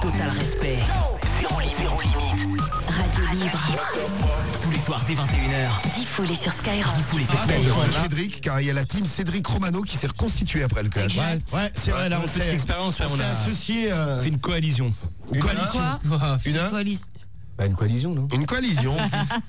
Total respect. Zéro limite. Radio libre. Tous les soirs dès 21h. Diffoulé sur Skyrock. Cédric, car il y a la team Cédric Romano qui s'est reconstituée après le clash. Ouais, c'est vrai, là on Petite s'est expérience, on s'est associé. fait une coalition. Une coalition. Quoi Une coalition, non? Une coalition.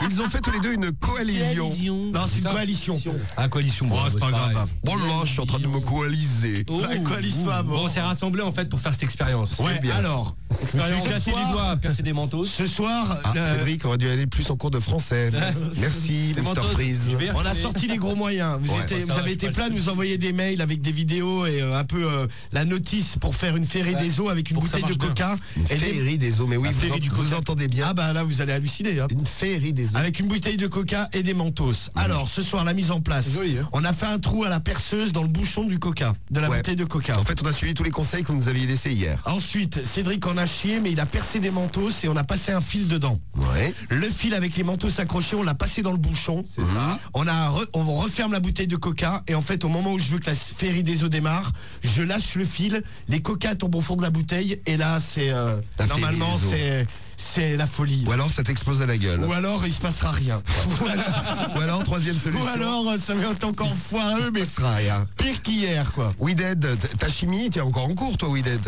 Ils ont fait tous les deux une coalition. Non, c'est une coalition. Ah, coalition. Oh, c'est pas pareil. grave. Bon, là, je suis en train de me coaliser. Ouais, coalise-toi, Bon, on s'est rassemblés en fait pour faire cette expérience. Ouais, bien. alors, Je me suis cassé les doigts, percer des manteaux. ce soir, Cédric aurait dû aller plus en cours de français. Merci, Des Mr. manteaux, Freeze. je vais on a refiler. sorti les gros moyens. Vous, Ouais. vous Ça va, avez je été suis plein pas de nous envoyer des mails avec des vidéos et un peu la notice pour faire une ferrée des eaux avec une Pour que ça bouteille de marche coca. Une Et des- féerie des eaux, mais oui, La féerie du vous coca. entendez bien. Ah bah là, vous allez halluciner. Hein. Une féerie des eaux. Avec une bouteille de coca et des mentos. Alors, ce soir, la mise en place. C'est joli, hein. On a fait un trou à la perceuse dans le bouchon du coca, de la Ouais. bouteille de coca. En fait, on a suivi tous les conseils que vous nous aviez laissés hier. Ensuite, Cédric en a chié, mais il a percé des mentos et on a passé un fil dedans. Ouais. Le fil avec les mentos accrochés, on l'a passé dans le bouchon. C'est ça. On referme la bouteille de coca et en fait, au moment où je veux que la féerie des eaux démarre, je lâche le fil, les coca tombent au fond de la bouteille et là, c'est La normalement féerie des c'est la folie. Ou alors, ça t'explose à la gueule. Ou alors, il se passera rien. Ou alors, troisième solution. Ou alors, ça va être encore foireux, mais Ça sera rien. pire qu'hier, quoi. Wided, ta chimie, tu es encore en cours, toi, Wided?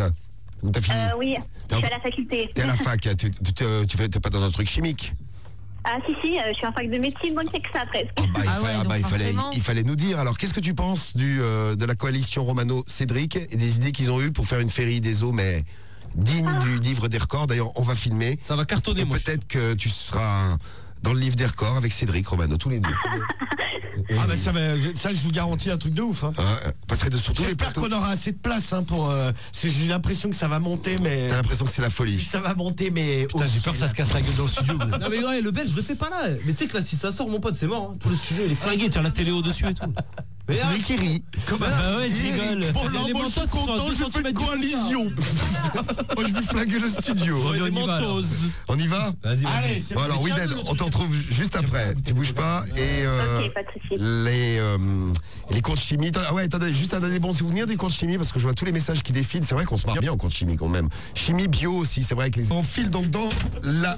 Ou t'as fini? Oui, je suis à la faculté. T'es à la fac, t'es pas dans un truc chimique? Ah si, je suis en fac de médecine, donc c'est que ça presque. Il fallait nous dire. Alors, qu'est-ce que tu penses de la coalition Romano-Cédric et des idées qu'ils ont eues pour faire une féerie des eaux, mais digne du livre des records? D'ailleurs, on va filmer. Ça va cartonner, Et moi. peut-être que tu seras dans le livre des records avec Cédric Romano, tous les deux. Ah bah ça, je vous garantis un truc de ouf. Hein. Passerait de sur tous les J'espère plateaux. qu'on aura assez de place hein, pour. Parce que j'ai l'impression que ça va monter, mais. T'as l'impression que c'est la folie. Ça va monter, mais. Putain, j'ai peur que ça se casse la gueule dans le studio. Non mais ouais, le belge, je le fais pas là. Mais tu sais que là, si ça sort, mon pote, c'est mort. Hein. Tout le studio, il est flingué. Tiens, la télé au-dessus et tout. Mais C'est lui qui rit. bah ouais, je rigole. Bon, là, Les moi, je suis mentos, ils sont à content, 2 je fais centimètres une du coalition. Moi, je vais flinguer le studio. Ouais, les on y va, alors. mentos. On y va? Vas-y, Allez, c'est Bon, alors, Wided, on t'en retrouve juste après. Tu bouges pas. Et Ok, pas de soucis. les cours de chimie. Ah ouais, attendez, juste un dernier bon souvenir des cours de chimie, parce que je vois tous les messages qui défilent. C'est vrai qu'on se marre bien en cours de chimie quand même. Chimie bio aussi, c'est vrai que les. On file donc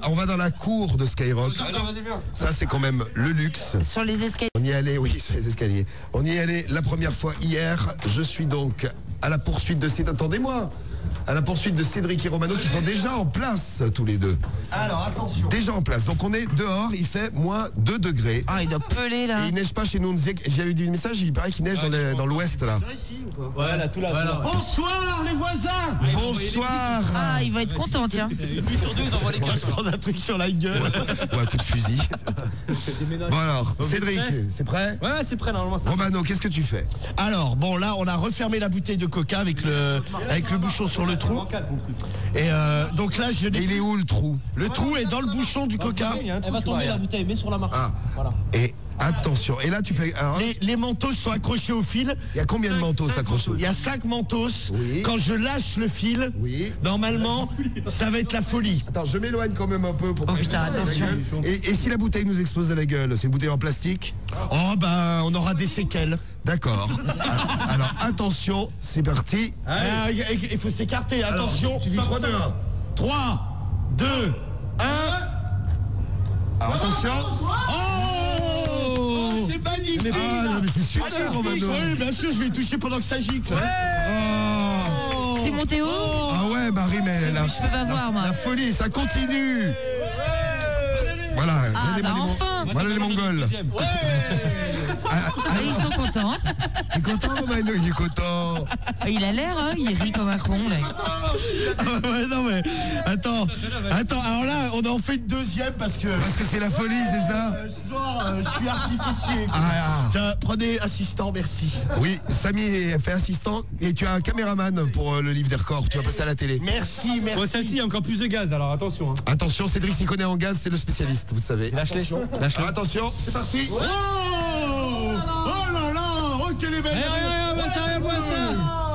on va dans la cour de Skyrock. Ça, c'est quand même le luxe. Sur les escaliers. On y est allé, oui, sur les escaliers. On y est allé la première fois hier. Je suis donc à la poursuite de Attendez-moi. À la poursuite de Cédric et Romano qui sont déjà en place tous les deux. Alors, attention. Déjà en place. Donc on est dehors, il fait moins 2 degrés. Ah, il doit peler là. Et il neige pas chez nous. On disait j'ai eu des messages, il paraît qu'il neige dans l'ouest là. Ouais, là, tout là. Bonsoir, les voisins. Bonsoir. Ah, il va être content, tiens. Une nuit sur deux, ils envoient les On va gars. se prendre un truc sur la gueule. Ou un coup de fusil. Bon alors, Cédric, c'est prêt? Ouais, c'est prêt normalement. Ça. Romano, qu'est-ce que tu fais? Alors, bon, là, on a refermé la bouteille de coca avec le bouchon sur le trou. Et donc là, Et il est où le trou? le trou est dans le bouchon du coca. Elle va tomber la bouteille, mets sur la marche. Ah. Voilà. Et attention. Et là tu fais. alors, Les mentos sont accrochés au fil. il y a combien de manteaux s'accrochent? Il y a 5 mentos. Oui. Quand je lâche le fil, Oui. normalement, ça va être la folie. Attends, je m'éloigne quand même un peu pour Oh pas putain, que- attention. Et si la bouteille nous explose à la gueule, c'est une bouteille en plastique? Oh bah, on aura des séquelles. D'accord. Alors attention, c'est parti. Il faut s'écarter, attention. Tu dis 3, 2, 1. 3, 2, 1. Alors attention. Oh, c'est magnifique. Ah non mais c'est super Magnifique. Romano. Oui, bien sûr, je vais toucher pendant que ça gicle. C'est monté haut. Ah ouais Marie, mais Je peux pas voir, moi. la folie, ça continue. Voilà, Ah, regardez-moi bah les enfin. Voilà les Mongols. Et ils sont contents. Il est content Romano, il est content. Il a l'air, hein, il rit comme un con, là. Ah ouais, non mais attends, alors là on en fait une deuxième parce que C'est la folie, c'est ça? ce soir je suis artificier. Ah. Tiens, prenez assistant, merci. Oui, Samy fait assistant et tu as un caméraman pour le livre des records. Tu vas passer à la télé. Merci. Bon, celle-ci, il y a encore plus de gaz, alors attention. Hein. Attention, Cédric s'y connaît en gaz, c'est le spécialiste, vous savez. Lâche-les. Alors, attention, c'est parti. Oh là là, oh quelle est belle.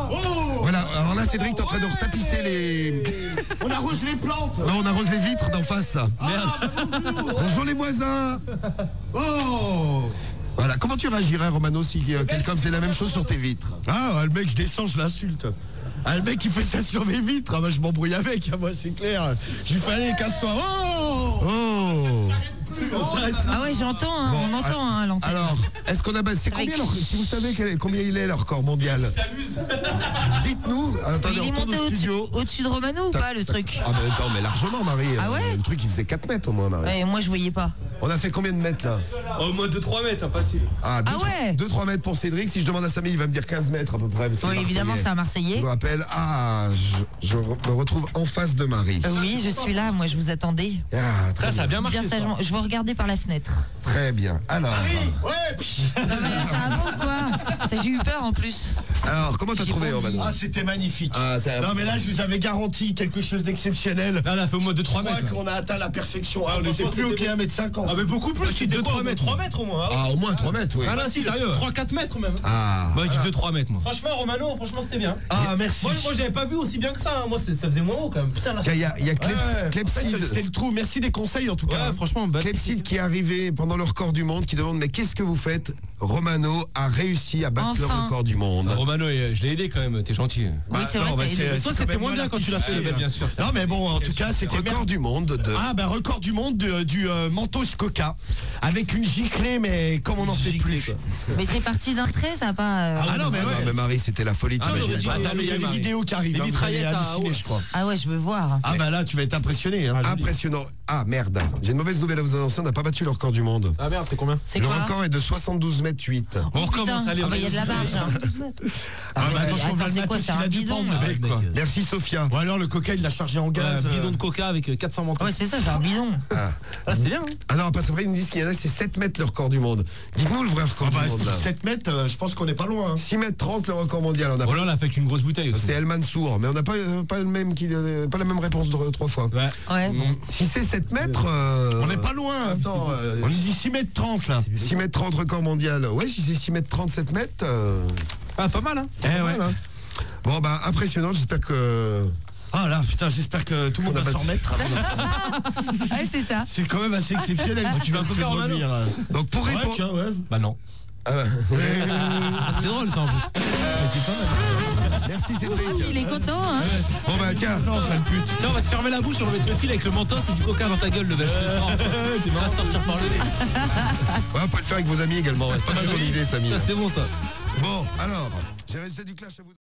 Oh, Voilà, alors là, Cédric, t'es en train de retapisser les. on arrose les plantes. Non, on arrose les vitres d'en face. Bonjour les voisins. Oh. Voilà, comment tu réagirais, Romano, si quelqu'un faisait la même chose sur tes vitres? Ah, le mec, je descends, je l'insulte. Ah, le mec, il fait ça sur mes vitres. Ah, bah, je m'embrouille avec, moi, c'est clair. Je lui fais aller, casse-toi. Oh Ah ouais, j'entends, hein, on entend hein, l'antenne. Alors, est-ce qu'on a c'est Avec- combien si vous savez combien il est leur record mondial? Dites-nous. Attendez, Il est on retourne monté au studio. au-dessus de Romano ou pas le truc? Ah mais attends, mais largement Marie. Ah ouais Le truc il faisait 4 mètres au moins Marie. Ouais, moi je voyais pas. On a fait combien de mètres là? Au moins 2-3 mètres, hein, facile. Ah, Ah ouais 2-3 mètres pour Cédric. Si je demande à Samy, il va me dire 15 mètres à peu près. parce qu'il Oui, est évidemment, Marseillais. c'est un Je Marseillais. vous rappelle, je me retrouve en face de Marie. Oui, je suis là, moi je vous attendais. Ah, très Ça, ça a bien. bien marché. Bien ça. sagement. Je vous regardais par la fenêtre. Très bien. Alors, Ouais, Non mais ça va pas ou quoi? J'ai eu peur en plus. comment t'as trouvé Romano? Ah, c'était magnifique. Ah, Non, mais là, je vous avais garanti quelque chose d'exceptionnel. Là, on a fait au moins 2-3 Je crois mètres. qu'on a atteint la perfection. Ah, on franchement, était plus haut c'était qu'à 1m50. Ah, mais beaucoup plus. C'était C'était quoi, quoi, 3 mètres au moins. Hein. Ah, au moins 3 mètres, oui. Ah, là, si, sérieux. 3-4 mètres même. Ah, Moi, je dis 2-3 mètres, moi. Franchement, Romano, franchement, c'était bien. Ah, merci. Moi j'avais pas vu aussi bien que ça. Hein. Moi, ça faisait moins haut quand même. Putain, là, il y a Ouais, en fait, Clepsyd. c'était le trou. Merci des conseils en tout cas. Ouais, franchement, bah, Clepsyd qui est arrivé pendant le record du monde, qui demande mais qu'est-ce que vous faites? Romano a réussi à battre le Enfin. record du monde. Romano, je l'ai aidé quand même, t'es gentil. Oui, c'est vrai, non, t'as bah, aidé. c'est- toi, quand c'était même moins bien quand tu l'as fait. artificiel. Bien sûr. Non, mais bon, en tout cas, c'était Record du monde de. Ah, bah, record du monde du Mentos Coca. Avec une giclée, mais comme on n'en fait plus. Mais c'est parti d'un trait, ça a pas. Ah, non, mais Non, ouais. mais Marie, c'était la folie. Ah, mais tu je te dis, vois. attends, mais il y a les Marie. vidéos qui arrivent. Les hein, vous allez mitraillettes à halluciner, haut. je crois. Ah ouais, je veux voir. Ah, bah là, tu vas être impressionné. Hein. Impressionnant. Ah merde, j'ai une mauvaise nouvelle à vous annoncer, on n'a pas battu le record du monde. Ah merde, c'est combien? C'est Le quoi? record est de 72 mètres 8. On recommence, Putain. allez. Ah bah il y a de la marge. Hein. Ah, bah attention, attends, on va le c'est matos, quoi, c'est il a un dû bidon, prendre, là. le mec, quoi. Merci Sophia. Bon, alors, le coca, il l'a chargé en gaz. Bidon de coca avec 400 mentons. Ouais, c'est ça, c'est un bidon. Ah, Ah, c'était bien. Hein. ah non, parce qu'après ils nous disent qu'il y en a, c'est 7 mètres le record du monde. Dites-nous le vrai record Ah, bah, du monde là. 7 mètres, je pense qu'on n'est pas loin. Hein. 6 mètres 30 le record mondial. On a Voilà, on a fait qu'une grosse bouteille aussi. C'est El Mansour, mais on n'a pas le même pas la même réponse 3 fois. Ouais. Ouais. Si c'est 7 mètres, On n'est pas loin. Attends, On dit 6 mètres 30 là. 6 mètres 30 record mondial. Ouais, si c'est 6 mètres 30, 7 mètres. Ah, pas mal, hein. C'est pas mal, hein. Bon, bah, impressionnant, j'espère que. Ah là, putain, j'espère que tout le monde On a va s'en battu. remettre. Ouais, c'est ça. C'est quand même assez exceptionnel. Tu vas un peu faire Romano. revenir. Donc, pour Ouais, répondre. tiens, ouais. Bah non. Ah, c'était drôle ça en plus. Merci Cédric. Il est content, hein. Bon, bah, tiens. Non, sale pute. Tiens, on va se fermer la bouche, on va mettre le fil avec le mentos et du coca dans ta gueule, le belge. Ça va sortir par le nez. Ouais, vous pouvez le faire avec vos amis également. Ouais. Pas mal comme idée, Samy. Ça, c'est bon ça. Bon, alors, j'ai resté du clash à vous.